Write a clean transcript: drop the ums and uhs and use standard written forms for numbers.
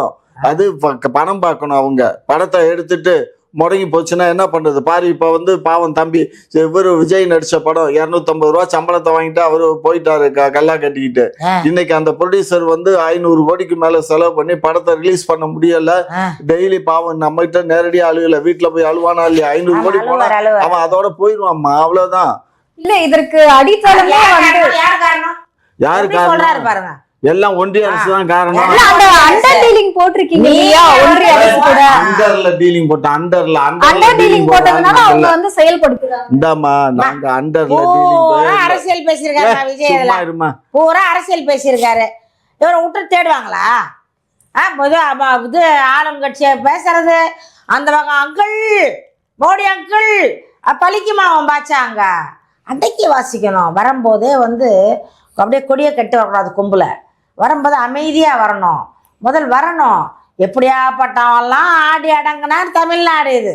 படம். அது பணம் பார்க்கணும். அவங்க படத்தை எடுத்துட்டு முடங்கி போச்சுன்னா என்ன பண்றது பாரு. இப்ப வந்து பாவம் தம்பி இவரு விஜய் நடிச்ச படம் 250 ரூபா சம்பளத்தை வாங்கிட்டு அவரு போயிட்டாரு கல்லா கட்டிக்கிட்டு. இன்னைக்கு அந்த ப்ரொடியூசர் வந்து 500 கோடிக்கு மேல செலவு பண்ணி படத்தை ரிலீஸ் பண்ண முடியல. டெய்லி பாவம் நம்ம கிட்ட நேரடியா அழுகல, வீட்டுல போய் அழுவானா இல்லையா? 500 கோடி போனா அவன் அதோட போயிடுவான்மா, அவ்வளவுதான். இல்ல இதற்கு அடித்தளமே வந்து யாரு காரணம்? பாருங்க, எல்லாம் ஒன்றிய அரசு தான் காரணம். அண்டர் டீலிங் போட்டிருக்கீங்க இல்லையா? ஒன்றிய அரசு கூட அண்டர்ல டீலிங் போட்ட அண்டர் டீலிங் போட்டதுனால அவங்க வந்து செயல்படுத்துறாங்க. இந்தாமா நாங்க அண்டர்ல டீலிங் அரசியல் பேசியிருக்காரு விஜய், பூரா அரசியல் பேசியிருக்காரு. இவரை விட்டு தேடுவாங்களா? இது ஆளுங்கட்சியை பேசுறது அந்த பக்கம் அங்கிள் மோடி அங்கிள் பழிக்குமா அவன் பாச்சாங்க. அடக்கி வாசிக்கணும். வரும்போதே வந்து அப்படியே கொடியை கட்டி வரக்கூடாது. கும்பல வரும்போது அமைதியாக வரணும். முதல் வரணும். எப்படியாப்பட்டவெல்லாம் ஆடி அடங்கினார் தமிழ்நாடு இது.